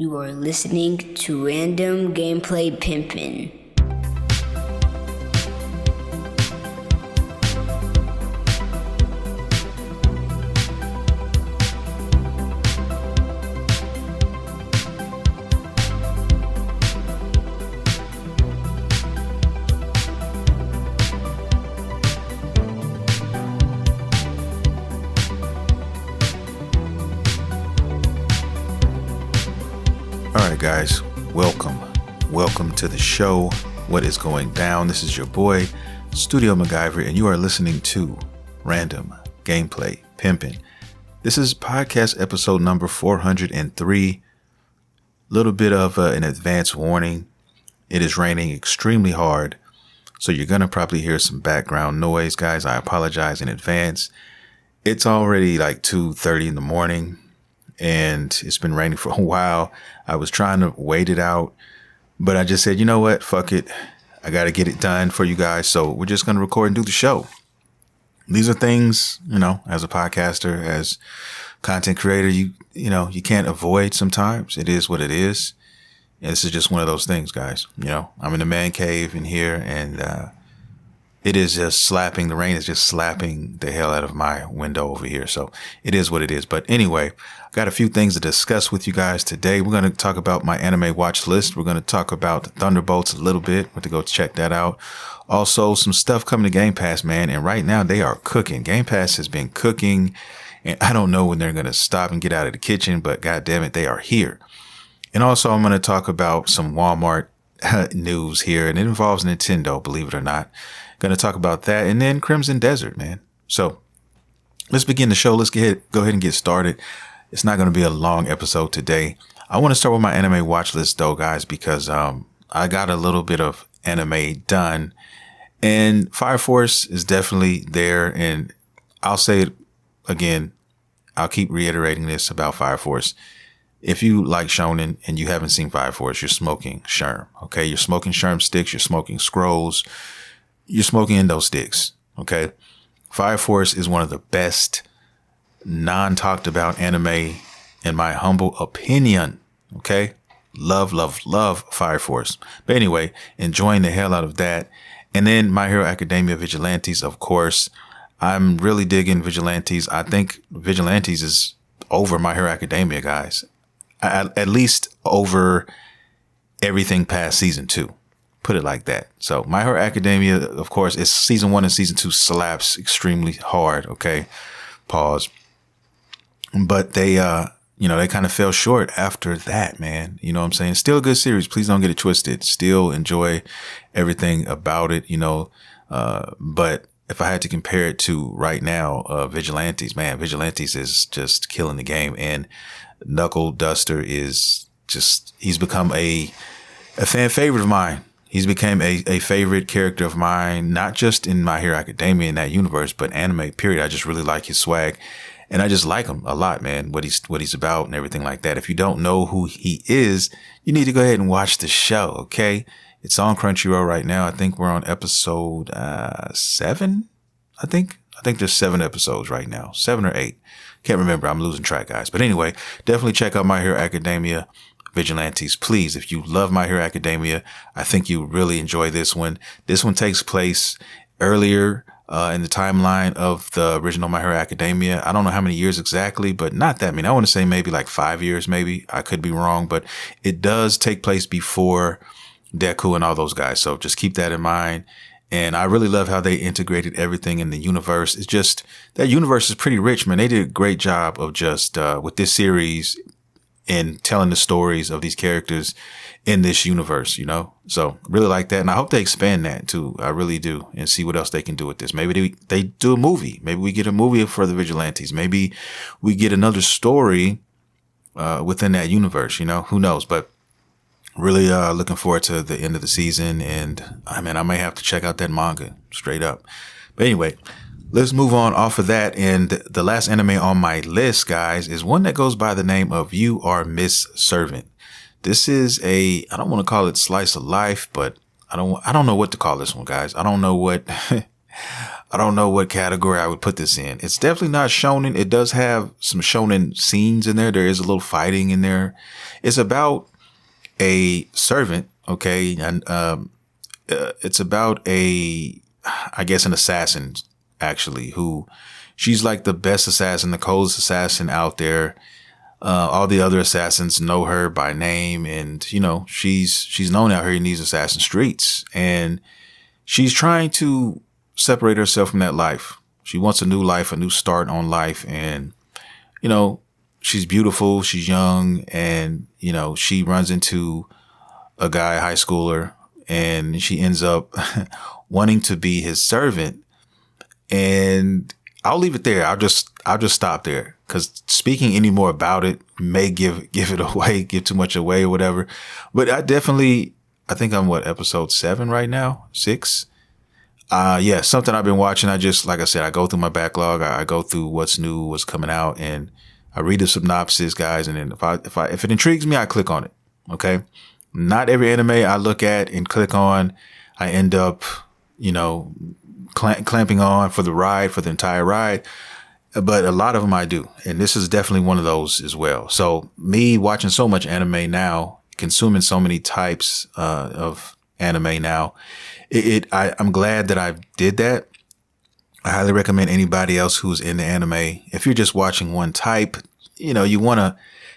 You are listening to Random Gameplay Pimpin. Alright guys, welcome to the show. What is going down? This is your boy, Studio MacGyver, and you are listening to Random Gameplay Pimpin. This is podcast episode number 403. Little bit of an advance warning. It is raining extremely hard, so you're going to probably hear some background noise, guys. I apologize in advance. It's already like 2:30 in the morning. And it's been raining for a while. I was trying to wait it out, but I just said, you know what? Fuck it. I got to get it done for you guys. So we're just going to record and do the show. These are things, as a podcaster, as content creator, you can't avoid sometimes. It is what it is. And this is just one of those things, guys. I'm in the man cave in here and, it is just slapping. The rain is just slapping the hell out of my window over here. So it is what it is. But anyway, I got a few things to discuss with you guys today. We're going to talk about my anime watch list. We're going to talk about the Thunderbolts a little bit. Went to go check that out. Also, some stuff coming to Game Pass, man. And right now they are cooking. Game Pass has been cooking. And I don't know when they're going to stop and get out of the kitchen. But God damn it, they are here. And also, I'm going to talk about some Walmart news here. And it involves Nintendo, believe it or not. Going to talk about that, and then Crimson Desert, man. So let's begin the show. Let's go ahead and get started. It's not going to be a long episode today. I want to start with my anime watch list though, guys, because I got a little bit of anime done, and Fire Force is definitely there. And I'll say it again. I'll keep reiterating this about Fire Force. If you like shonen and you haven't seen Fire Force, you're smoking Sherm. Okay, you're smoking Sherm sticks. You're smoking scrolls. You're smoking Endo sticks, okay? Fire Force is one of the best non-talked about anime in my humble opinion, okay? Love Fire Force. But anyway, enjoying the hell out of that. And then My Hero Academia Vigilantes, of course. I'm really digging Vigilantes. I think Vigilantes is over My Hero Academia, guys. At least over everything past season 2. Put it like that. So My Hero Academia, of course, is season 1 and season 2 slaps extremely hard. Okay. Pause. But they kind of fell short after that, man. You know what I'm saying? Still a good series. Please don't get it twisted. Still enjoy everything about it, but if I had to compare it to right now, Vigilantes, man, Vigilantes is just killing the game. And Knuckle Duster is he's become a fan favorite of mine. He's became a favorite character of mine, not just in My Hero Academia in that universe, but anime period. I just really like his swag, and I just like him a lot, man. What he's about and everything like that. If you don't know who he is, you need to go ahead and watch the show. Okay, it's on Crunchyroll right now. I think we're on episode 7. I think there's 7 episodes right now, 7 or 8. Can't remember. I'm losing track, guys. But anyway, definitely check out My Hero Academia Vigilantes, please. If you love My Hero Academia, I think you really enjoy this one. This one takes place earlier in the timeline of the original My Hero Academia. I don't know how many years exactly, but not that many. I want to say maybe like 5 years, maybe. I could be wrong, but it does take place before Deku and all those guys. So just keep that in mind. And I really love how they integrated everything in the universe. It's just that universe is pretty rich, man. They did a great job of just with this series and telling the stories of these characters in this universe, So really like that. And I hope they expand that too. I really do. And see what else they can do with this. Maybe they do a movie. Maybe we get a movie for the Vigilantes.Maybe we get another story within that universe, who knows? But really looking forward to the end of the season. And I may have to check out that manga straight up. But anyway, let's move on off of that. And the last anime on my list, guys, is one that goes by the name of You Are Miss Servant. This is I don't want to call it slice of life, but I don't know what to call this one, guys. I don't know what I don't know what category I would put this in. It's definitely not shonen. It does have some shonen scenes in there. There is a little fighting in there. It's about a servant, okay, and it's about I guess an assassin actually, who she's like the best assassin, the coldest assassin out there. All the other assassins know her by name, and she's known out here in these assassin streets, and she's trying to separate herself from that life. She wants a new life, a new start on life, and she's beautiful, she's young, and she runs into a guy, high schooler, and she ends up wanting to be his servant. And I'll leave it there. I'll just stop there, because speaking any more about it may give it away, give too much away or whatever. But I think I'm episode 7 right now, 6. Yeah, something I've been watching. Like I said, I go through my backlog. I go through what's new, what's coming out, and I read the synopsis, guys. And then if it intrigues me, I click on it. Okay. Not every anime I look at and click on, I end up, clamping on for the entire ride. But a lot of them I do. And this is definitely one of those as well. So me watching so much anime now, consuming so many types of anime now, I'm glad that I did that. I highly recommend anybody else who's into anime. If you're just watching one type, you want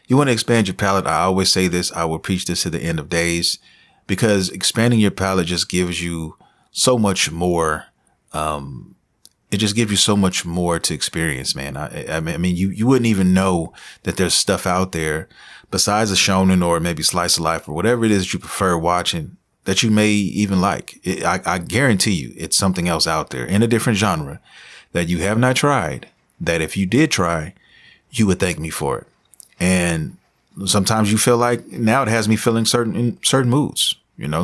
to expand your palette. I always say this. I will preach this to the end of days, because expanding your palette just gives you so much more. It just gives you so much more to experience, man. I mean, you wouldn't even know that there's stuff out there besides a shonen or maybe slice of life or whatever it is that you prefer watching that you may even like. I guarantee you it's something else out there in a different genre that you have not tried, that if you did try, you would thank me for it. And sometimes you feel like now it has me feeling certain moods.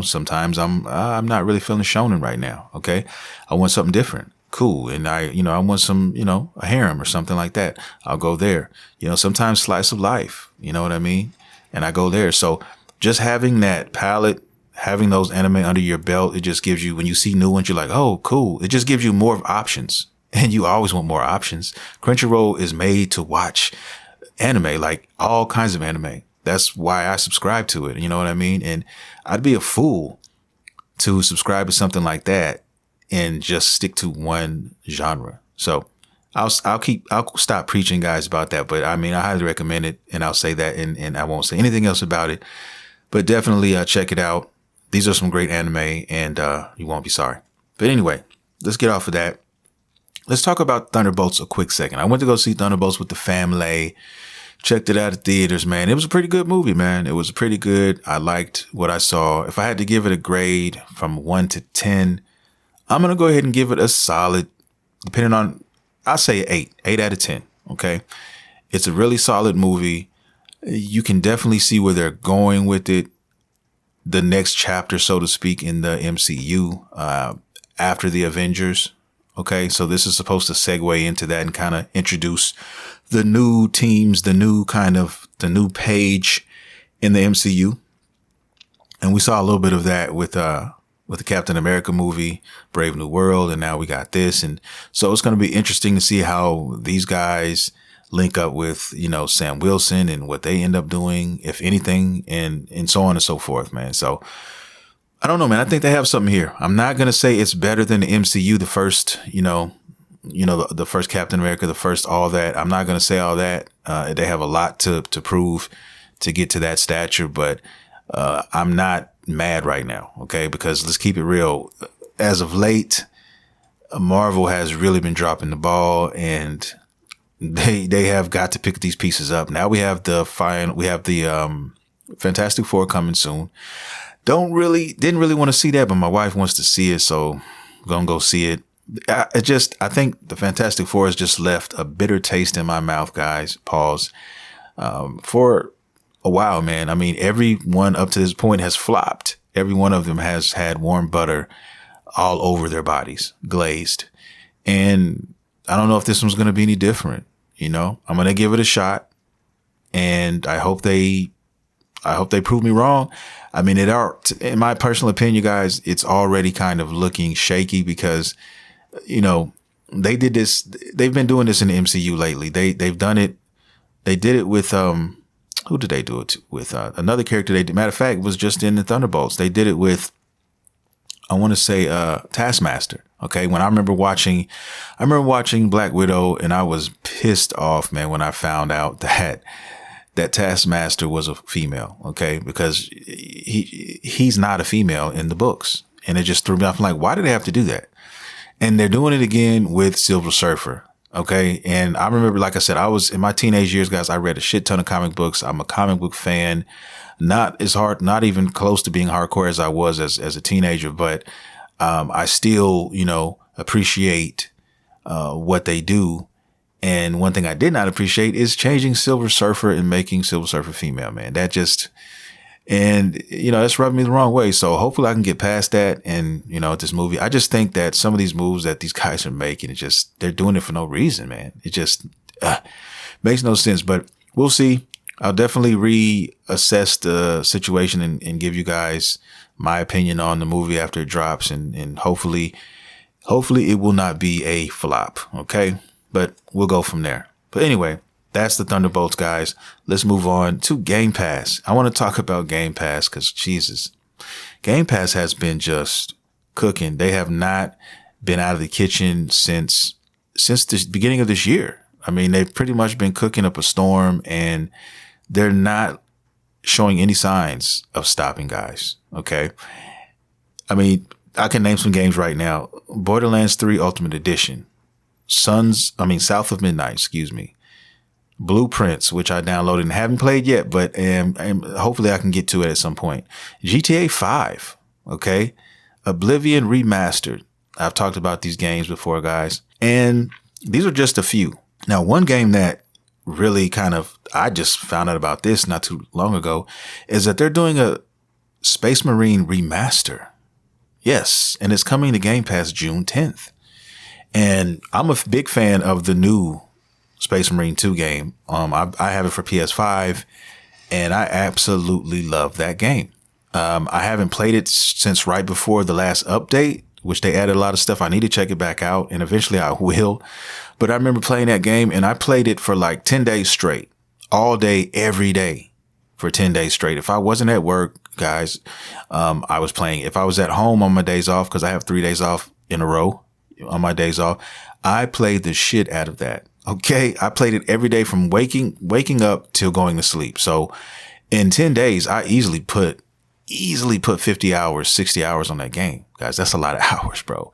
Sometimes I'm not really feeling shonen right now. Okay. I want something different. Cool. And I want some, a harem or something like that. I'll go there. Sometimes slice of life, you know what I mean? And I go there. So just having that palette, having those anime under your belt, it just gives you, when you see new ones, you're like, oh, cool. It just gives you more options, and you always want more options. Crunchyroll is made to watch anime, like all kinds of anime. That's why I subscribe to it. You know what I mean? And I'd be a fool to subscribe to something like that and just stick to one genre. So I'll stop preaching, guys, about that. But I mean, I highly recommend it, and I'll say that, and I won't say anything else about it. But definitely check it out. These are some great anime, and you won't be sorry. But anyway, let's get off of that. Let's talk about Thunderbolts a quick second. I went to go see Thunderbolts with the family. Checked it out at theaters, man. It was a pretty good movie, man. It was pretty good. I liked what I saw. If I had to give it a grade from 1 to 10, I'm going to go ahead and give it a solid, depending on, I'll say 8 out of 10. Okay. It's a really solid movie. You can definitely see where they're going with it. The next chapter, so to speak, in the MCU, after the Avengers. Okay. So this is supposed to segue into that and kind of introduce the new teams, the new page in the MCU. And we saw a little bit of that with the Captain America movie, Brave New World. And now we got this. And so it's going to be interesting to see how these guys link up with, Sam Wilson and what they end up doing, if anything, and so on and so forth, man. So I don't know, man. I think they have something here. I'm not going to say it's better than the MCU, the first, the first Captain America, the first all that. I'm not going to say all that. They have a lot to prove to get to that stature, but I'm not mad right now, okay? Because let's keep it real. As of late, Marvel has really been dropping the ball, and they have got to pick these pieces up. Now we have the Fantastic Four coming soon. Didn't really want to see that, but my wife wants to see it, so I'm gonna go see it. I think the Fantastic Four has just left a bitter taste in my mouth, guys. Pause. For a while, man. I mean, everyone up to this point has flopped. Every one of them has had warm butter all over their bodies, glazed. And I don't know if this one's going to be any different. I'm going to give it a shot, and I hope they prove me wrong. I mean, in my personal opinion, guys, it's already kind of looking shaky because, they did this. They've been doing this in the MCU lately. They've done it. They did it with who did they do it with? Another character. They did. Matter of fact, was just in the Thunderbolts. They did it with, I want to say, Taskmaster. Okay, when I remember watching Black Widow, and I was pissed off, man, when I found out that Taskmaster was a female. Okay, because he's not a female in the books, and it just threw me off. I'm like, why did they have to do that? And they're doing it again with Silver Surfer. Okay, and I remember, like I said, I was in my teenage years, guys. I read a shit ton of comic books. I'm a comic book fan. Not as hard, not even close to being hardcore as I was as a teenager, but I still, appreciate what they do. And one thing I did not appreciate is changing Silver Surfer and making Silver Surfer female, man. That just, and, that's rubbing me the wrong way. So hopefully I can get past that. And, this movie, I just think that some of these moves that these guys are making, they're doing it for no reason, man. It just makes no sense, but we'll see. I'll definitely reassess the situation and give you guys my opinion on the movie after it drops. And hopefully it will not be a flop. Okay. But we'll go from there. But anyway, that's the Thunderbolts, guys. Let's move on to Game Pass. I want to talk about Game Pass because, Jesus, Game Pass has been just cooking. They have not been out of the kitchen since the beginning of this year. I mean, they've pretty much been cooking up a storm, and they're not showing any signs of stopping, guys. Okay. I mean, I can name some games right now. Borderlands 3 Ultimate Edition. South of Midnight, Blueprints, which I downloaded and haven't played yet, but hopefully I can get to it at some point. GTA 5, okay? Oblivion Remastered. I've talked about these games before, guys. And these are just a few. Now, one game that really I just found out about this not too long ago, is that they're doing a Space Marine remaster. Yes, and it's coming to Game Pass June 10th. And I'm a big fan of the new Space Marine 2 game. I have it for PS5, and I absolutely love that game. I haven't played it since right before the last update, which they added a lot of stuff. I need to check it back out, and eventually I will. But I remember playing that game, and I played it for like 10 days straight, all day, every day for 10 days straight. If I wasn't at work, guys, I was playing. If I was at home on my days off, because I have 3 days off in a row on my days off, I played the shit out of that. Okay. I played it every day from waking up till going to sleep. So in 10 days, I easily put 50 hours, 60 hours on that game, guys. That's a lot of hours, bro.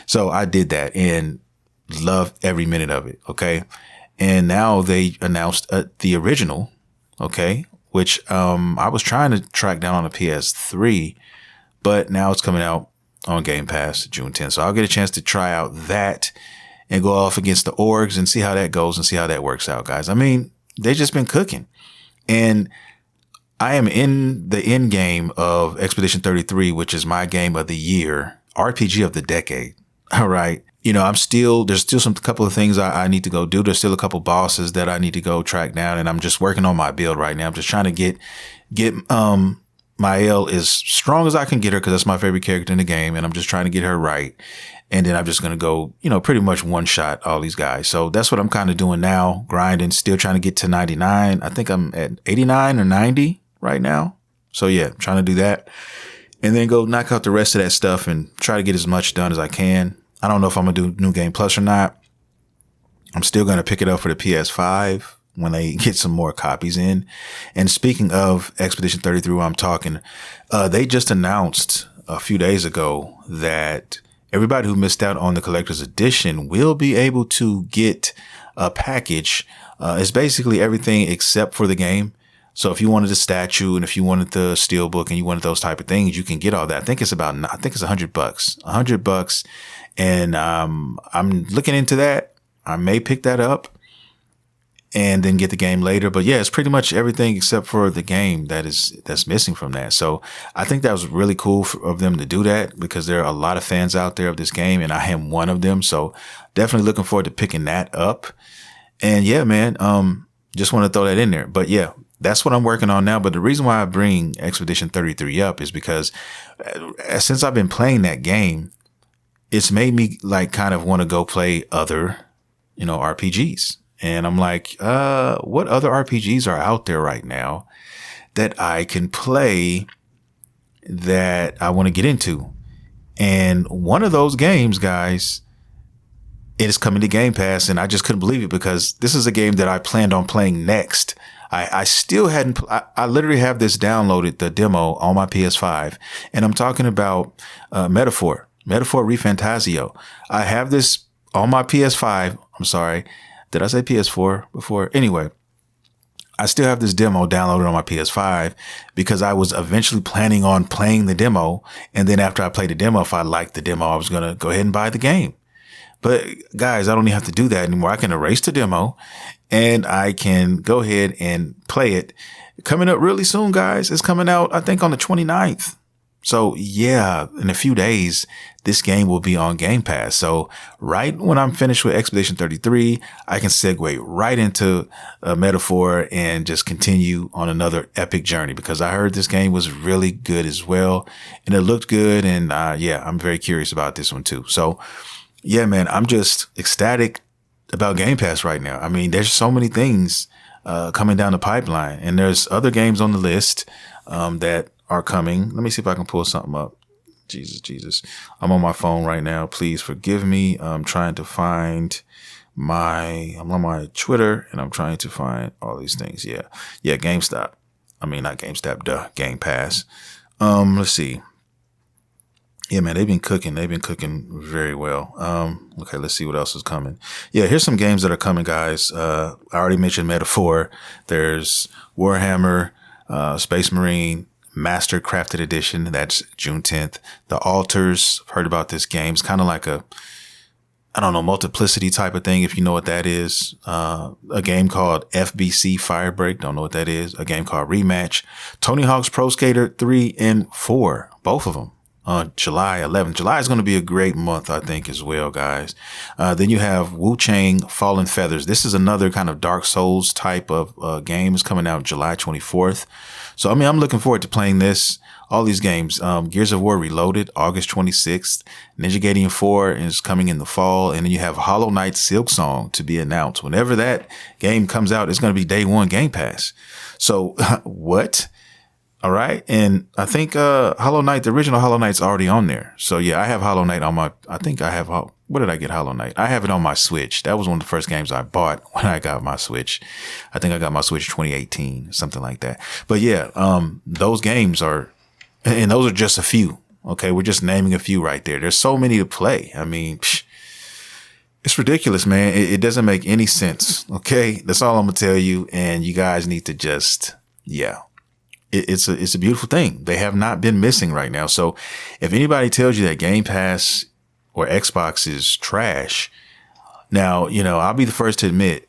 So I did that and loved every minute of it. Okay. And now they announced the original. Okay. Which, I was trying to track down on the PS3, but now it's coming out on Game Pass June 10th. So I'll get a chance to try out that and go off against the orgs and see how that goes and see how that works out, guys. I mean, they've just been cooking, and I am in the end game of Expedition 33, which is my game of the year, RPG of the decade. All right. There's still some couple of things I need to go do. There's still a couple bosses that I need to go track down, and I'm just working on my build right now. I'm just trying to get Mael as strong as I can get her, because that's my favorite character in the game, and I'm just trying to get her right. And then I'm just going to go, pretty much one shot all these guys. So that's what I'm kind of doing now, grinding, still trying to get to 99. I think I'm at 89 or 90 right now. So yeah, trying to do that and then go knock out the rest of that stuff and try to get as much done as I can. I don't know if I'm going to do New Game Plus or not. I'm still going to pick it up for the PS5 when they get some more copies in. And speaking of Expedition 33, I'm talking, they just announced a few days ago that everybody who missed out on the collector's edition will be able to get a package. It's basically everything except for the game. So if you wanted the statue and if you wanted the steelbook and you wanted those type of things, you can get all that. I think it's $100, $100. And, I'm looking into that. I may pick that up and then get the game later. But yeah, it's pretty much everything except for the game that's missing from that. So I think that was really cool of them to do that, because there are a lot of fans out there of this game, and I am one of them. So definitely looking forward to picking that up. And yeah, man, just want to throw that in there. But yeah, that's what I'm working on now. But the reason why I bring Expedition 33 up is because since I've been playing that game, it's made me like kind of want to go play other, RPGs. And I'm like, what other RPGs are out there right now that I can play that I want to get into? And one of those games, guys, it is coming to Game Pass, and I just couldn't believe it because this is a game that I planned on playing next. I still hadn't, I literally have this downloaded, the demo on my PS5, and I'm talking about Metaphor ReFantasio. I have this on my PS5. I'm sorry. Did I say PS4 before? Anyway, I still have this demo downloaded on my PS5 because I was eventually planning on playing the demo. And then after I played the demo, if I liked the demo, I was going to go ahead and buy the game. But guys, I don't even have to do that anymore. I can erase the demo and I can go ahead and play it. Coming up really soon, guys. It's coming out, I think, on the 29th. So yeah, in a few days, this game will be on Game Pass. So right when I'm finished with Expedition 33, I can segue right into Metaphor and just continue on another epic journey because I heard this game was really good as well. And it looked good. And I'm very curious about this one too. So yeah, man, I'm just ecstatic about Game Pass right now. I mean, there's so many things coming down the pipeline, and there's other games on the list that are coming. Let me see if I can pull something up. Jesus. I'm on my phone right now. Please forgive me. I'm trying to find I'm on my Twitter and I'm trying to find all these things. Yeah. GameStop. I mean, not GameStop, Game Pass. Let's see. Yeah, man, they've been cooking very well. Okay, let's see what else is coming. Yeah, here's some games that are coming, guys. I already mentioned Metaphor. There's Warhammer, Space Marine, Master Crafted Edition. That's June 10th. The Altars. I've heard about this game. It's kind of like a multiplicity type of thing, if you know what that is. A game called FBC Firebreak. Don't know what that is. A game called Rematch. Tony Hawk's Pro Skater 3 and 4. Both of them. On July 11th. July is going to be a great month, I think, as well, guys. Then you have Wu Chang Fallen Feathers. This is another kind of Dark Souls type of game. It's coming out July 24th. So, I mean, I'm looking forward to playing this. All these games. Gears of War Reloaded, August 26th. Ninja Gaiden 4 is coming in the fall. And then you have Hollow Knight Silksong to be announced. Whenever that game comes out, it's going to be day one Game Pass. So, what? All right. And I think Hollow Knight, the original Hollow Knight's already on there. So yeah, I have Hollow Knight on what did I get Hollow Knight? I have it on my Switch. That was one of the first games I bought when I got my Switch. I think I got my Switch 2018, something like that. But yeah, those games and those are just a few. Okay. We're just naming a few right there. There's so many to play. I mean, it's ridiculous, man. It doesn't make any sense. Okay. That's all I'm going to tell you. And you guys need to just, It's a beautiful thing. They have not been missing right now. So if anybody tells you that Game Pass or Xbox is trash, now, I'll be the first to admit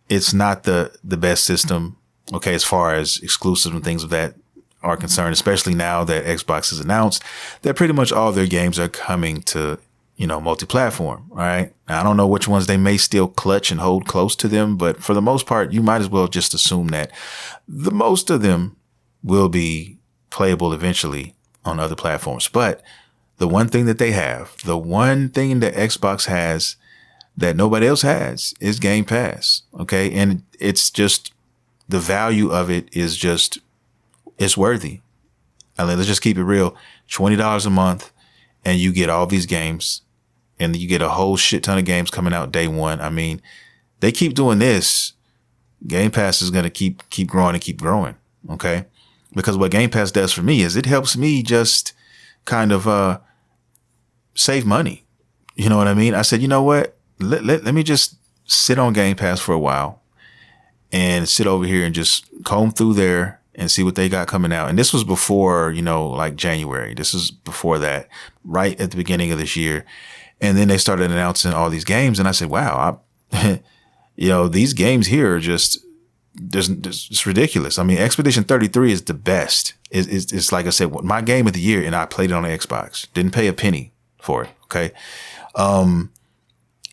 it's not the best system. Okay. As far as exclusives and things of that are concerned, especially now that Xbox has announced that pretty much all their games are coming to, multi-platform. All right. Now, I don't know which ones they may still clutch and hold close to them, but for the most part, you might as well just assume that the most of them will be playable eventually on other platforms. But the one thing that they have, the one thing that Xbox has that nobody else has is Game Pass. Okay. And it's just, the value of it is just, it's worthy. I mean, let's just keep it real. $20 a month and you get all these games and you get a whole shit ton of games coming out day one. I mean, they keep doing this. Game Pass is going to keep growing and keep growing. Okay. Because what Game Pass does for me is it helps me just kind of save money. You know what I mean? I said, you know what? Let me just sit on Game Pass for a while and sit over here and just comb through there and see what they got coming out. And this was before, like January. This is before that, right at the beginning of this year. And then they started announcing all these games. And I said, wow, these games here are just, it's ridiculous. I mean, Expedition 33 is the best. It's like I said, my game of the year, and I played it on the Xbox. Didn't pay a penny for it. Okay. And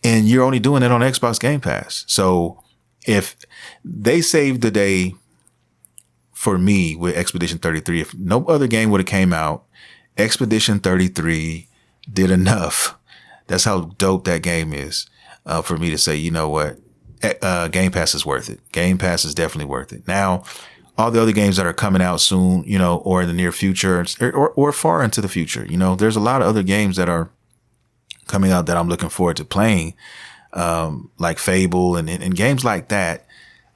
you're only doing it on Xbox Game Pass. So if they saved the day for me with Expedition 33, if no other game would have came out, Expedition 33 did enough That's how dope that game is. For me to say, you know what, Game Pass is worth it. Game Pass is definitely worth it. Now, all the other games that are coming out soon, you know, or in the near future, or far into the future, you know, there's a lot of other games that are coming out that I'm looking forward to playing, like Fable and games like that.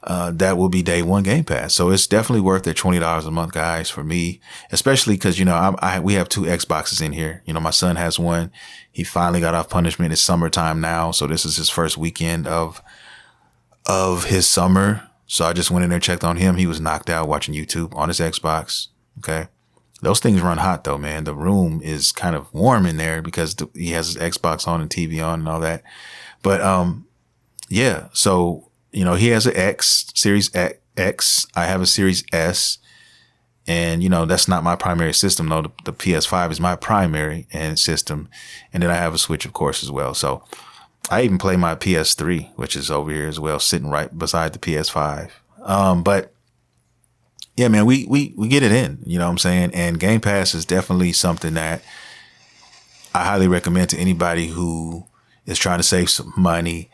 That will be day one Game Pass. So it's definitely worth it. $20 a month, guys, for me, especially because, you know, we have 2 Xboxes in here. You know, my son has one. He finally got off punishment. It's summertime now. So this is his first weekend of his summer. So I just went in there, checked on him. He was knocked out watching YouTube on his Xbox. Okay. Those things run hot though, man. The room is kind of warm in there because he has his Xbox on and TV on and all that. But, yeah. So, you know, he has an Series X. I have a Series S. And, you know, that's not my primary system, though. The PS5 is my primary system. And then I have a Switch, of course, as well. So I even play my PS3, which is over here as well, sitting right beside the PS5. But yeah, man, we get it in, you know what I'm saying? And Game Pass is definitely something that I highly recommend to anybody who is trying to save some money.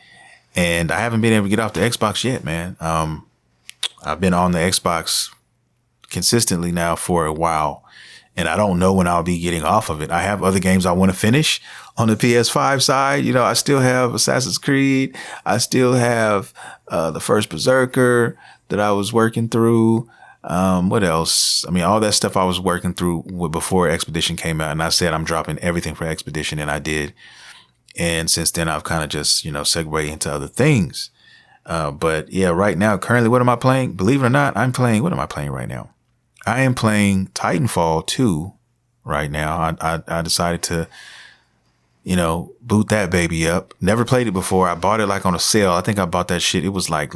And I haven't been able to get off the Xbox yet, man. I've been on the Xbox consistently now for a while, and I don't know when I'll be getting off of it. I have other games I want to finish on the PS5 side. You know, I still have Assassin's Creed. I still have the first Berserker that I was working through. What else? I mean, all that stuff I was working through before Expedition came out, and I said I'm dropping everything for Expedition, and I did. And since then, I've kind of just, you know, segued into other things. But yeah, right now, currently, what am I playing? Believe it or not, what am I playing right now? I am playing Titanfall 2 right now. I decided to, you know, boot that baby up. Never played it before. I bought it like on a sale. I think I bought that shit. It was like,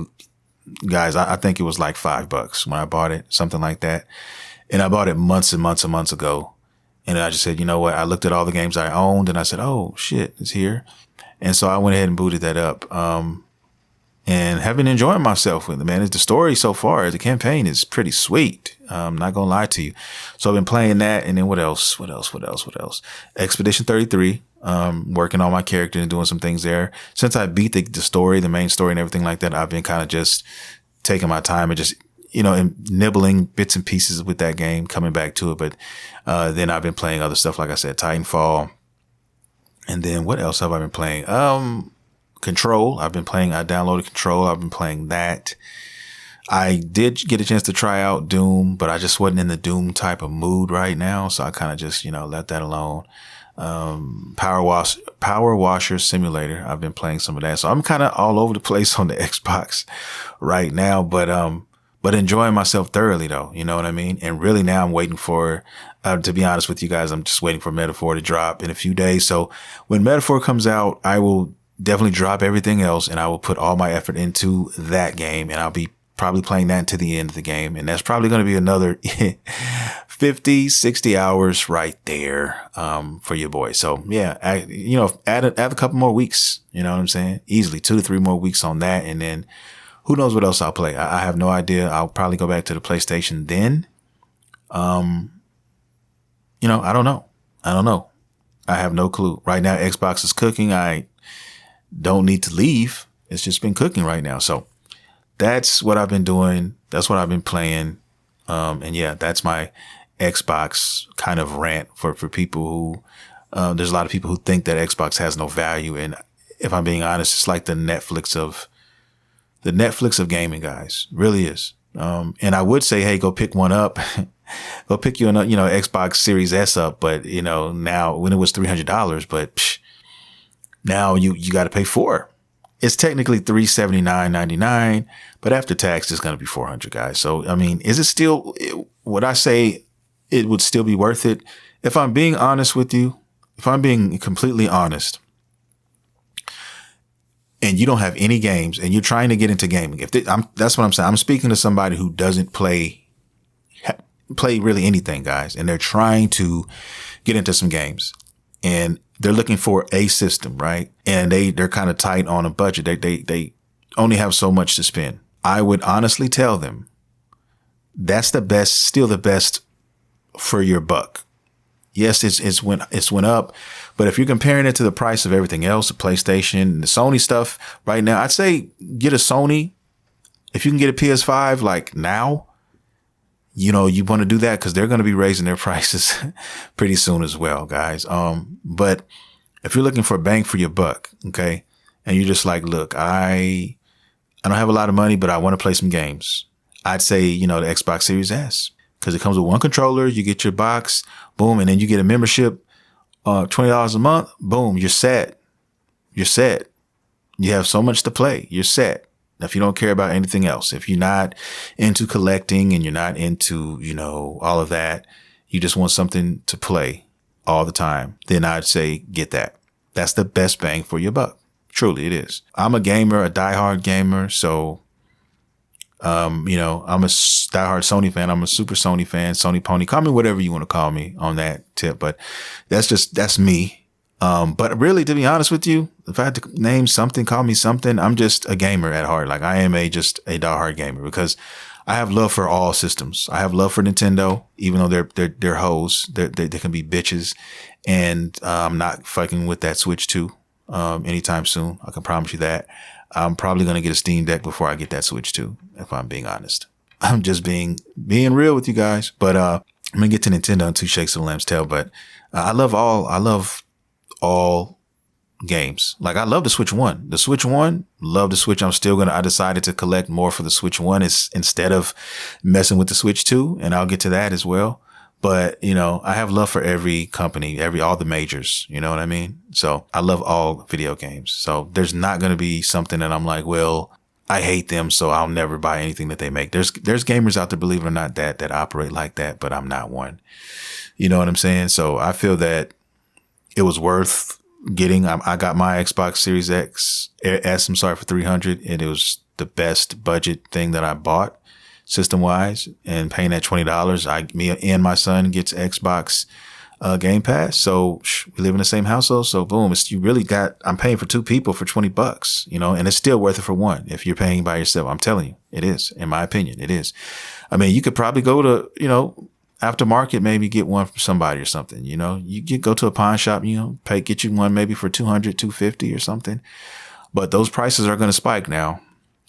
guys, I think it was like $5 when I bought it, something like that. And I bought it months and months and months ago. And I just said, you know what? I looked at all the games I owned and I said, oh shit, it's here. And so I went ahead and booted that up. And have been enjoying myself with it, man. The story so far, the campaign is pretty sweet. I'm not going to lie to you. So I've been playing that. And then what else? Expedition 33. Working on my character and doing some things there. Since I beat the story, the main story and everything like that, I've been kind of just taking my time and just, you know, and nibbling bits and pieces with that game, coming back to it. But then I've been playing other stuff, like I said, Titanfall. And then what else have I been playing? Control. I downloaded Control. I've been playing that. I did get a chance to try out Doom, but I just wasn't in the Doom type of mood right now. So I kind of just, you know, let that alone. Power Washer Simulator. I've been playing some of that. So I'm kind of all over the place on the Xbox right now, but enjoying myself thoroughly though. You know what I mean? And really now I'm waiting for, to be honest with you guys, I'm just waiting for Metaphor to drop in a few days. So when Metaphor comes out, I will definitely drop everything else and I will put all my effort into that game, and I'll be probably playing that to the end of the game. And that's probably going to be another 50, 60 hours right there, for your boy. So yeah, add a couple more weeks, you know what I'm saying? Easily 2 to 3 more weeks on that. And then who knows what else I'll play. I have no idea. I'll probably go back to the PlayStation then. You know, I don't know. I have no clue. Right now, Xbox is cooking. I don't need to leave. It's just been cooking right now. So that's what I've been doing. That's what I've been playing. And yeah, that's my Xbox kind of rant for people who, there's a lot of people who think that Xbox has no value. And if I'm being honest, it's like the Netflix of gaming, guys. Really is. And I would say, hey, go pick one up. Go pick you an, you know, Xbox Series S up. But, you know, now when it was $300, but now you got to pay $400. It's technically $379.99, but after tax, it's going to be $400, guys. So, I mean, is it still, would I say it would still be worth it? If I'm being honest with you, if I'm being completely honest, and you don't have any games and you're trying to get into gaming, that's what I'm saying. I'm speaking to somebody who doesn't play really anything, guys, and they're trying to get into some games. And they're looking for a system, right? And they're kind of tight on a budget. They only have so much to spend. I would honestly tell them that's still the best for your buck. Yes, it's went up, but if you're comparing it to the price of everything else, the PlayStation, the Sony stuff right now, I'd say get a Sony. If you can get a PS5 like now, you want to do that because they're going to be raising their prices pretty soon as well, guys. But if you're looking for a bang for your buck, okay, and you're just like, look, I don't have a lot of money, but I want to play some games. I'd say, the Xbox Series S. Because it comes with one controller, you get your box, boom, and then you get a membership, $20 a month, boom, you're set. You're set. You have so much to play. You're set. If you don't care about anything else, if you're not into collecting and you're not into, all of that, you just want something to play all the time, then I'd say get that. That's the best bang for your buck. Truly, it is. I'm a gamer, a diehard gamer, so I'm a diehard Sony fan. I'm a super Sony fan, Sony pony. Call me whatever you want to call me on that tip, but that's me. But really, to be honest with you, if I had to name something, call me something, I'm just a gamer at heart. Like I am just a diehard gamer because I have love for all systems. I have love for Nintendo, even though they're hoes. They can be bitches, and I'm not fucking with that Switch 2 anytime soon. I can promise you that. I'm probably going to get a Steam Deck before I get that Switch 2, if I'm being honest. I'm just being real with you guys. But I'm going to get to Nintendo in two shakes of a lamb's tail. But I love all games. Like I love the Switch 1. The Switch 1, love the Switch. I decided to collect more for the Switch 1 instead of messing with the Switch 2. And I'll get to that as well. But, I have love for every company, all the majors, you know what I mean? So I love all video games. So there's not going to be something that I'm like, well, I hate them, so I'll never buy anything that they make. There's gamers out there, believe it or not, that operate like that, but I'm not one. You know what I'm saying? So I feel that it was worth getting. I got my Xbox Series S, for $300, and it was the best budget thing that I bought. System wise, and paying that $20, me and my son gets Xbox Game Pass. So we live in the same household. So boom, I'm paying for two people for $20, and it's still worth it for one. If you're paying by yourself, I'm telling you, it is. In my opinion, it is. I mean, you could probably go to, aftermarket, maybe get one from somebody or something. You go to a pawn shop, get you one maybe for $200, $250 or something. But those prices are going to spike now.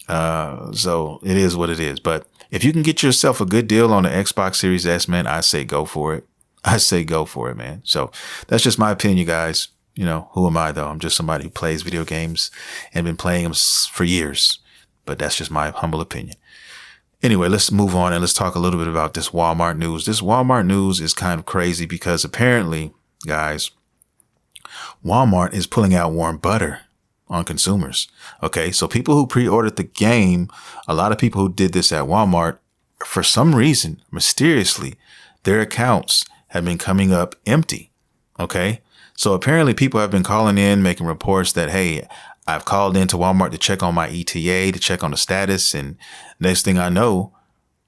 So it is what it is. But if you can get yourself a good deal on the Xbox Series S, man, I say go for it. I say go for it, man. So that's just my opinion, guys. Who am I though? I'm just somebody who plays video games and been playing them for years. But that's just my humble opinion. Anyway, let's move on and let's talk a little bit about this Walmart news. This Walmart news is kind of crazy because apparently, guys, Walmart is pulling out warm butter on consumers. Okay. So people who pre-ordered the game, a lot of people who did this at Walmart, for some reason, mysteriously, their accounts have been coming up empty. Okay. So apparently people have been calling in, making reports that, hey, I've called into Walmart to check on my ETA, to check on the status. And next thing I know,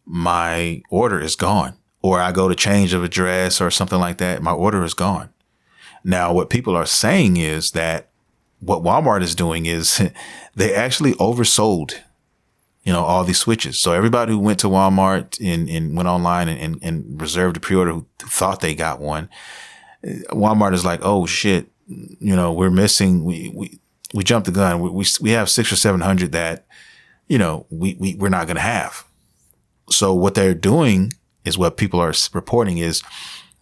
my order is gone. Or I go to change of address or something like that. My order is gone. Now, what people are saying is that what Walmart is doing is they actually oversold, all these switches. So everybody who went to Walmart and went online and reserved a pre-order who thought they got one, Walmart is like, oh shit, we're missing. We jumped the gun. We have 600 or 700 that, we're not going to have. So what they're doing is what people are reporting is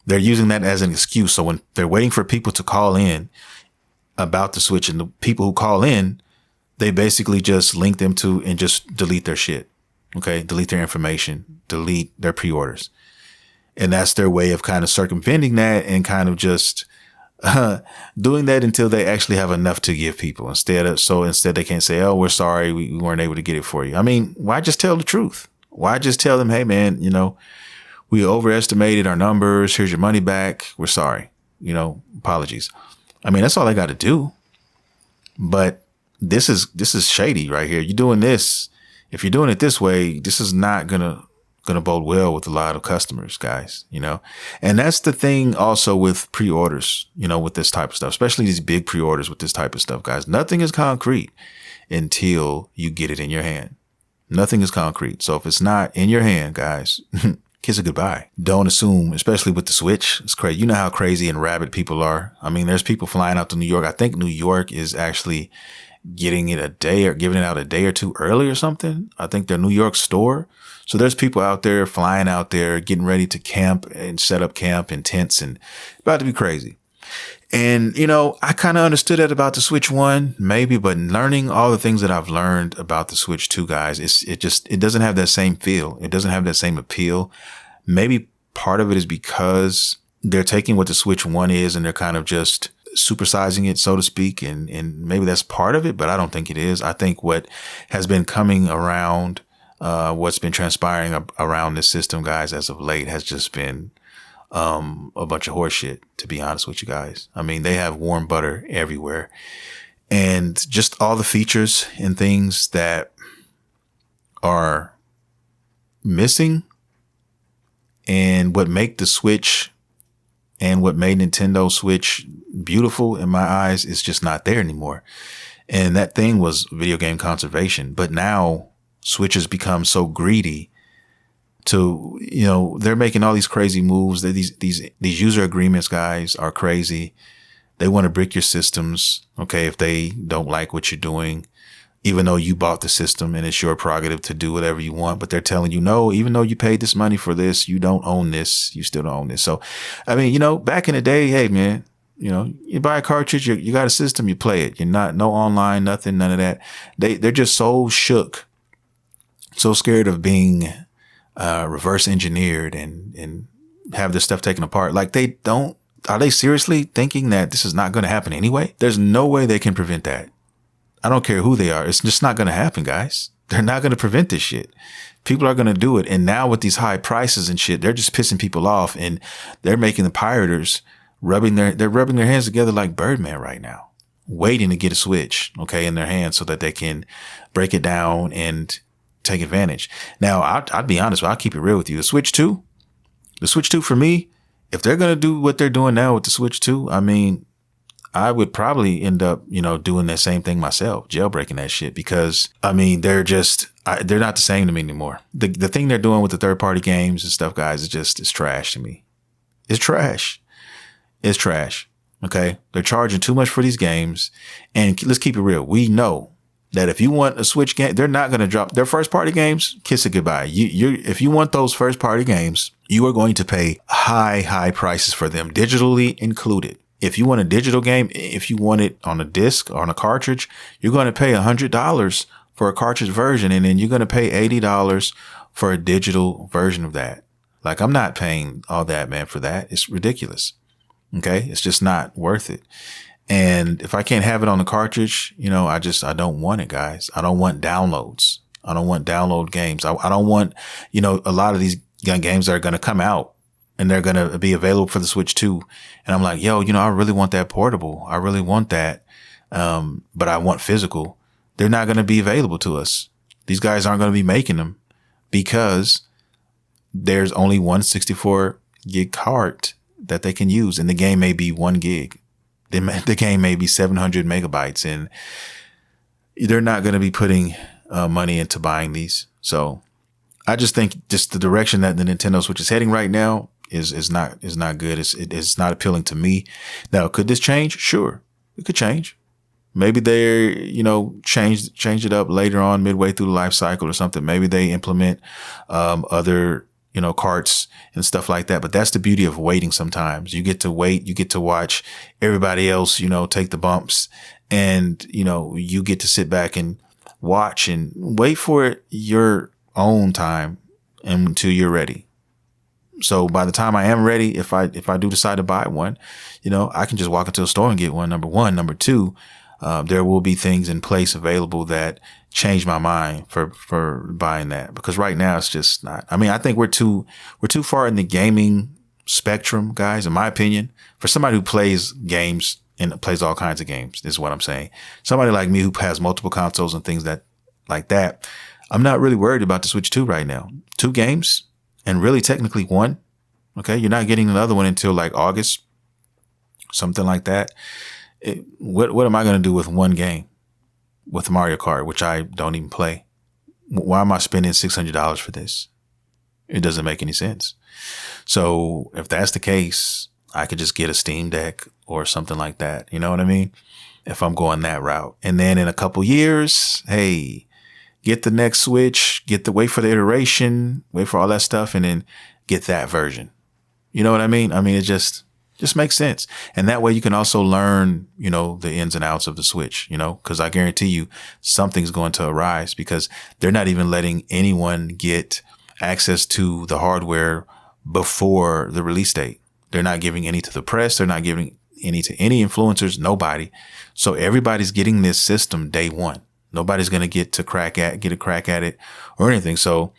they're using that as an excuse. So when they're waiting for people to call in about the Switch, and the people who call in, they basically just link them to and just delete their shit. Okay. Delete their information, delete their pre-orders. And that's their way of kind of circumventing that and kind of just doing that until they actually have enough to give people instead they can't say, oh, we're sorry. We weren't able to get it for you. I mean, why just tell the truth? Why just tell them, hey man, we overestimated our numbers. Here's your money back. We're sorry. Apologies. I mean, that's all I got to do. But this is shady right here. You're doing this. If you're doing it this way, this is not gonna bode well with a lot of customers, guys. And that's the thing also with pre-orders. With this type of stuff, especially these big pre-orders with this type of stuff, guys. Nothing is concrete until you get it in your hand. Nothing is concrete. So if it's not in your hand, guys, kiss it goodbye. Don't assume, especially with the Switch. It's crazy. You know how crazy and rabid people are. I mean, there's people flying out to New York. I think New York is actually giving it out a day or two early or something. I think their New York store. So there's people out there flying out there, getting ready to camp and set up camp in tents and about to be crazy. And, you know, I kind of understood that about the Switch 1, maybe, but learning all the things that I've learned about the Switch 2, guys, it doesn't have that same feel. It doesn't have that same appeal. Maybe part of it is because they're taking what the Switch 1 is and they're kind of just supersizing it, so to speak. And maybe that's part of it, but I don't think it is. I think what has been coming around, what's been transpiring around this system, guys, as of late has just been a bunch of horseshit, to be honest with you guys. I mean, they have warm butter everywhere, and just all the features and things that are missing and what make the Switch and what made Nintendo Switch beautiful in my eyes is just not there anymore. And that thing was video game conservation. But now Switch has become so greedy to, you know, they're making all these crazy moves. These user agreements, guys, are crazy. They want to brick your systems. Okay. If they don't like what you're doing, even though you bought the system and it's your prerogative to do whatever you want, but they're telling you, no, even though you paid this money for this, you don't own this. You still don't own this. So, I mean, you know, back in the day, hey, man, you know, you buy a cartridge, you got a system, you play it. You're not, no online, nothing, none of that. They're just so shook, so scared of being reverse engineered and have this stuff taken apart. Like are they seriously thinking that this is not going to happen anyway? There's no way they can prevent that. I don't care who they are. It's just not going to happen, guys. They're not going to prevent this shit. People are going to do it. And now with these high prices and shit, they're just pissing people off, and they're making the pirators rubbing their hands together like Birdman right now, waiting to get a Switch, okay, in their hands so that they can break it down and take advantage. Now, I'd be honest, I'll keep it real with you. The Switch 2 for me, if they're going to do what they're doing now with the Switch 2, I mean, I would probably end up, you know, doing that same thing myself, jailbreaking that shit, because I mean, they're not the same to me anymore. The thing they're doing with the third party games and stuff, guys, it's trash to me. It's trash. It's trash. Okay. They're charging too much for these games. And let's keep it real. We know that if you want a Switch game, they're not going to drop their first party games. Kiss it goodbye. If you want those first party games, you are going to pay high prices for them, digitally included. If you want a digital game, if you want it on a disc or on a cartridge, you're going to pay $100 for a cartridge version. And then you're going to pay $80 for a digital version of that. Like, I'm not paying all that, man, for that. It's ridiculous. Okay. It's just not worth it. And if I can't have it on the cartridge, you know, I don't want it, guys. I don't want downloads. I don't want download games. I don't want, you know, a lot of these games that are going to come out and they're going to be available for the Switch 2. And I'm like, yo, you know, I really want that portable. I really want that. But I want physical. They're not going to be available to us. These guys aren't going to be making them because there's only one 64 gig card that they can use. And the game may be 1 gig. The game may be 700 megabytes, and they're not going to be putting money into buying these. So I just think just the direction that the Nintendo Switch is heading right now is not good. It's not appealing to me. Now, could this change? Sure, it could change. Maybe they, you know, change it up later on, midway through the life cycle or something. Maybe they implement other, you know, carts and stuff like that. But that's the beauty of waiting. Sometimes you get to wait, you get to watch everybody else, you know, take the bumps, and, you know, you get to sit back and watch and wait for it your own time until you're ready. So by the time I am ready, if I do decide to buy one, you know, I can just walk into a store and get one, number one. Number two, there will be things in place available that change my mind for buying that, because right now it's just not. I mean, I think we're too far in the gaming spectrum, guys, in my opinion. For somebody who plays games and plays all kinds of games, is what I'm saying. Somebody like me who has multiple consoles and things like that, I'm not really worried about the Switch 2 right now. 2 games, and really technically 1. Okay, you're not getting another one until like August, something like that. What am I going to do with 1 game? With Mario Kart, which I don't even play. Why am I spending $600 for this? It doesn't make any sense. So if that's the case, I could just get a Steam Deck or something like that. You know what I mean? If I'm going that route. And then in a couple years, hey, get the next Switch, wait for the iteration, wait for all that stuff, and then get that version. You know what I mean? I mean, it just makes sense. And that way you can also learn, you know, the ins and outs of the Switch, you know, because I guarantee you something's going to arise because they're not even letting anyone get access to the hardware before the release date. They're not giving any to the press. They're not giving any to any influencers, nobody. So everybody's getting this system day one. Nobody's going to get a crack at it or anything. So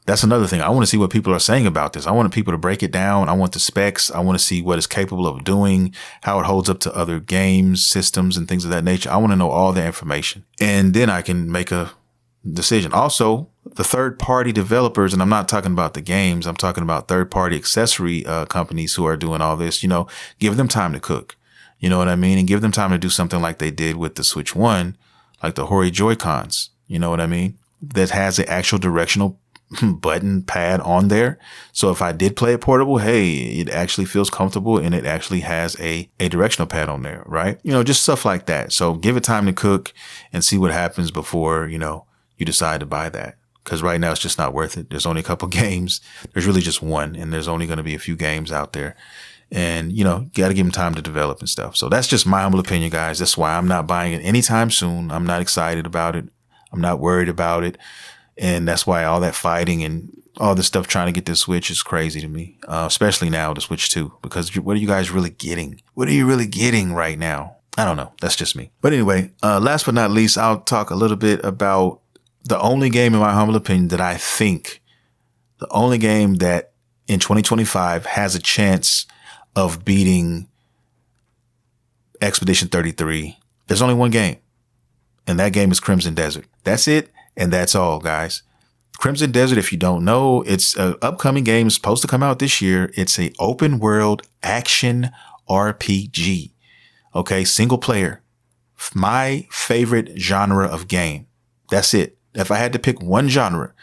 that's another thing. I want to see what people are saying about this. I want people to break it down. I want the specs. I want to see what it's capable of doing, how it holds up to other games, systems, and things of that nature. I want to know all the information. And then I can make a decision. Also, the third-party developers, and I'm not talking about the games. I'm talking about third-party accessory companies who are doing all this. You know, give them time to cook. You know what I mean? And give them time to do something like they did with the Switch 1, like the Hori Joy-Cons. You know what I mean? That has an actual directional button pad on there. So if I did play it portable, hey, it actually feels comfortable and it actually has a directional pad on there, right? You know, just stuff like that. So give it time to cook and see what happens before, you know, you decide to buy that. Because right now it's just not worth it. There's only a couple games. There's really just one, and there's only going to be a few games out there. And, you know, you got to give them time to develop and stuff. So that's just my humble opinion, guys. That's why I'm not buying it anytime soon. I'm not excited about it. I'm not worried about it. And that's why all that fighting and all this stuff trying to get this Switch is crazy to me, especially now the Switch 2, because what are you guys really getting? What are you really getting right now? I don't know. That's just me. But anyway, last but not least, I'll talk a little bit about the only game, in my humble opinion, that I think the only game that in 2025 has a chance of beating Expedition 33. There's only one game, and that game is Crimson Desert. That's it. And that's all, guys. Crimson Desert, if you don't know, it's an upcoming game. It's supposed to come out this year. It's a open world action RPG. Okay. Single player. My favorite genre of game. That's it. If I had to pick one genre,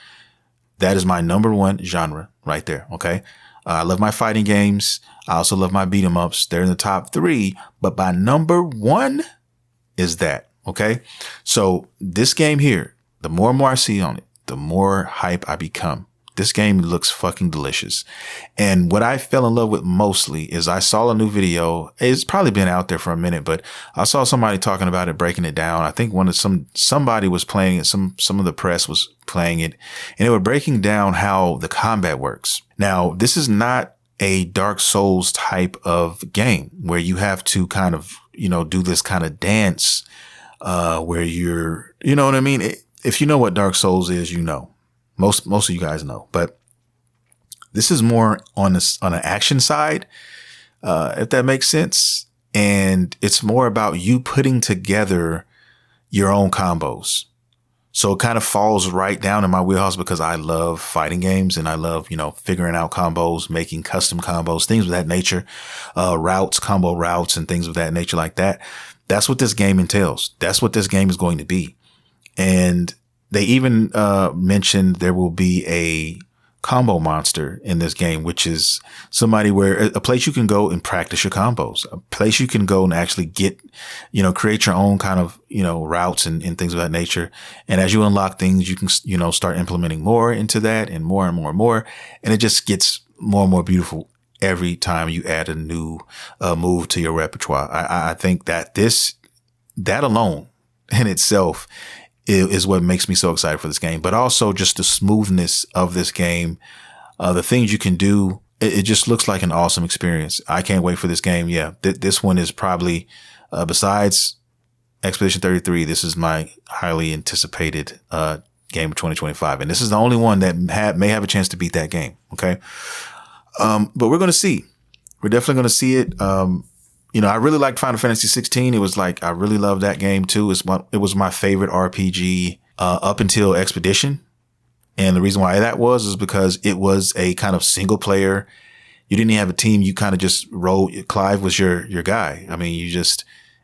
that is my number one genre right there. Okay. I love my fighting games. I also love my beat 'em ups. They're in the top 3, but my number 1 is that. Okay. So this game here, the more and more I see on it, the more hype I become. This game looks fucking delicious. And what I fell in love with mostly is I saw a new video. It's probably been out there for a minute, but I saw somebody talking about it, breaking it down. I think somebody was playing it. Some of the press was playing it, and they were breaking down how the combat works. Now, this is not a Dark Souls type of game where you have to kind of, you know, do this kind of dance, where you're, you know what I mean? If you know what Dark Souls is, you know. Most of you guys know, but this is more on an action side, if that makes sense. And it's more about you putting together your own combos. So it kind of falls right down in my wheelhouse because I love fighting games and I love, you know, figuring out combos, making custom combos, things of that nature, combo routes and things of that nature like that. That's what this game entails. That's what this game is going to be. And they even mentioned there will be a combo monster in this game, which is a place you can go and practice your combos, a place you can go and actually get, you know, create your own kind of, you know, routes and things of that nature. And as you unlock things, you can, you know, start implementing more into that and more and more and more. And it just gets more and more beautiful every time you add a new move to your repertoire. I think that that alone in itself is what makes me so excited for this game, but also just the smoothness of this game. The things you can do, it just looks like an awesome experience. I can't wait for this game. Yeah. This one is probably, besides Expedition 33, this is my highly anticipated, game of 2025. And this is the only one that may have a chance to beat that game. Okay. But we're going to see, we're definitely going to see it. You know, I really liked Final Fantasy 16. It was like, I really loved that game too. It was my favorite RPG, up until Expedition. And the reason why that is because it was a kind of single player. You didn't have a team. You kind of just rolled. Clive was your guy. I mean,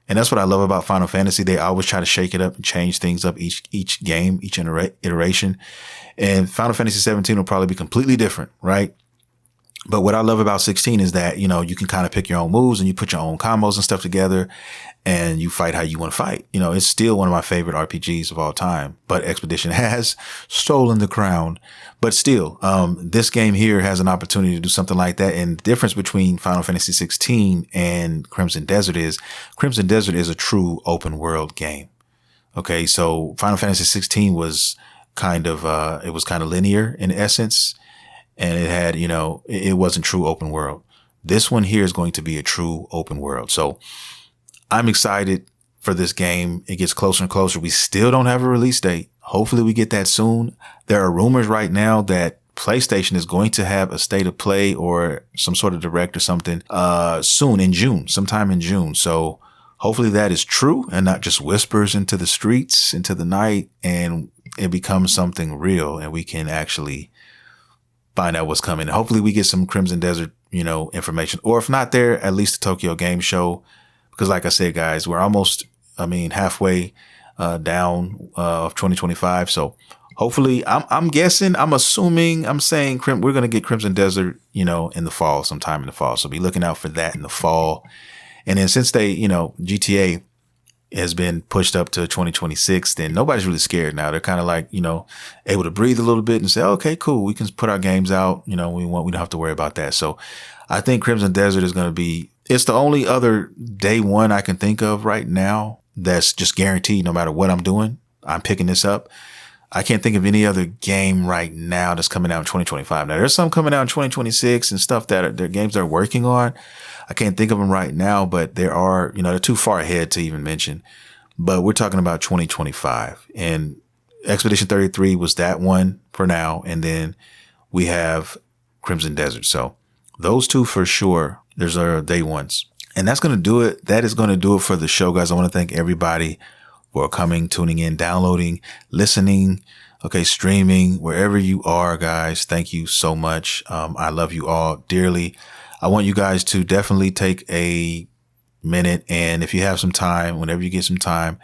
And that's what I love about Final Fantasy. They always try to shake it up and change things up each game, each iteration. And Final Fantasy 17 will probably be completely different, right? But what I love about 16 is that, you know, you can kind of pick your own moves and you put your own combos and stuff together and you fight how you want to fight. You know, it's still one of my favorite RPGs of all time, but Expedition has stolen the crown. But still, this game here has an opportunity to do something like that. And the difference between Final Fantasy 16 and Crimson Desert is a true open world game. Okay. So Final Fantasy 16 was kind of linear in essence. And it had, you know, it wasn't true open world. This one here is going to be a true open world. So I'm excited for this game. It gets closer and closer. We still don't have a release date. Hopefully we get that soon. There are rumors right now that PlayStation is going to have a state of play or some sort of direct or something, soon in June, sometime in June. So hopefully that is true and not just whispers into the streets, into the night, and it becomes something real and we can actually find out what's coming. Hopefully we get some Crimson Desert, you know, information, or if not there, at least the Tokyo Game Show. Because like I said, guys, we're almost, halfway down of 2025. So hopefully I'm guessing, I'm saying we're going to get Crimson Desert, you know, in the fall, sometime in the fall. So be looking out for that in the fall. And then since they, you know, GTA has been pushed up to 2026, then nobody's really scared now. They're kind of like, you know, able to breathe a little bit and say, okay, cool. We can put our games out. You know, we don't have to worry about that. So I think Crimson Desert is going to be, it's the only other day one I can think of right now that's just guaranteed no matter what I'm doing. I'm picking this up. I can't think of any other game right now that's coming out in 2025. Now there's some coming out in 2026 and stuff that they're games they're working on. I can't think of them right now, but there are, you know, they're too far ahead to even mention, but we're talking about 2025 and Expedition 33 was that one for now. And then we have Crimson Desert. So those two for sure, there's our day ones, and that's going to do it. That is going to do it for the show, guys. I want to thank everybody for coming, tuning in, downloading, listening, okay, streaming, wherever you are, guys. Thank you so much. I love you all dearly. I want you guys to definitely take a minute. And if you have some time, whenever you get some time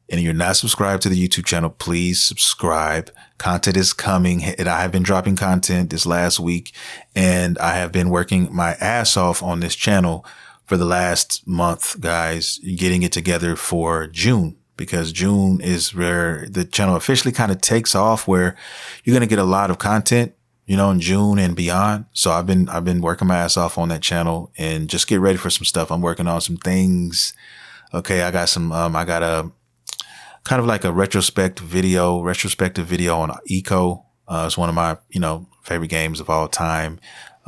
and you're not subscribed to the YouTube channel, please subscribe. Content is coming. And I have been dropping content this last week and I have been working my ass off on this channel for the last month, guys, getting it together for June, because June is where the channel officially kind of takes off, where you're going to get a lot of content, you know, in June and beyond. So I've been working my ass off on that channel and just get ready for some stuff. I'm working on some things. Okay. I got a kind of like a retrospective video on Eco. It's one of my, you know, favorite games of all time.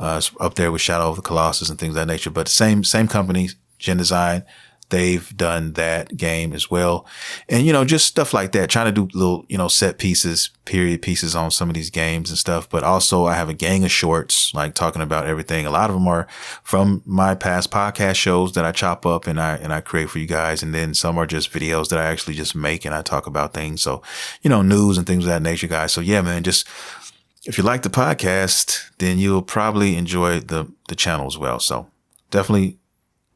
It's up there with Shadow of the Colossus and things of that nature, but same company, Gen Design. They've done that game as well. And, you know, just stuff like that, trying to do little, you know, set pieces, period pieces on some of these games and stuff. But also I have a gang of shorts, like talking about everything. A lot of them are from my past podcast shows that I chop up and I create for you guys. And then some are just videos that I actually just make and I talk about things. So, you know, news and things of that nature, guys. So yeah, man, just if you like the podcast, then you'll probably enjoy the channel as well. So definitely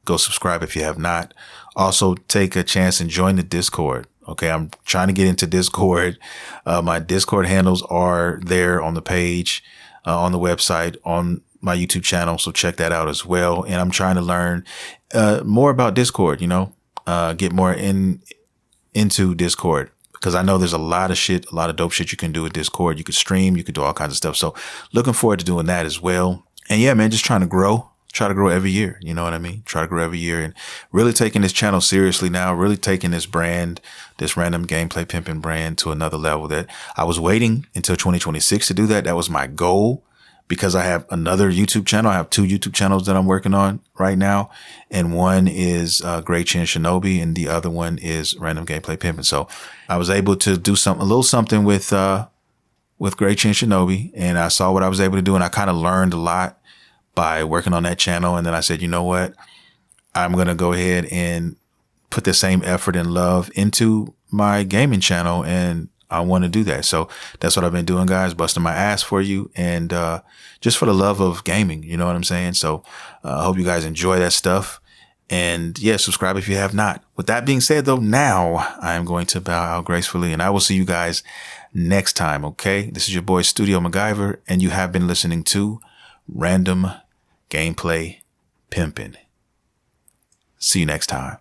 go subscribe if you have not. Also take a chance and join the Discord. Okay. I'm trying to get into Discord. My Discord handles are there on the page, on the website, on my YouTube channel. So check that out as well. And I'm trying to learn, more about Discord, you know, get more into Discord, because I know there's a lot of dope shit you can do with Discord. You could stream, you could do all kinds of stuff. So looking forward to doing that as well. And yeah, man, just trying to grow. Try to grow every year. You know what I mean? Try to grow every year and really taking this channel seriously now, really taking this brand, this Random Gameplay Pimpin brand to another level that I was waiting until 2026 to do that. That was my goal, because I have another YouTube channel. I have 2 YouTube channels that I'm working on right now. And one is Great Chin Shinobi and the other one is Random Gameplay Pimpin. So I was able to do a little something with Great Chin Shinobi, and I saw what I was able to do. And I kind of learned a lot by working on that channel. And then I said, you know what? I'm going to go ahead and put the same effort and love into my gaming channel. And I want to do that. So that's what I've been doing, guys, busting my ass for you. And, just for the love of gaming, you know what I'm saying? So I hope you guys enjoy that stuff. And yeah, subscribe if you have not. With that being said, though, now I am going to bow out gracefully, and I will see you guys next time, okay? This is your boy, Studio MacGyver, and you have been listening to Random Gameplay Pimpin'. See you next time.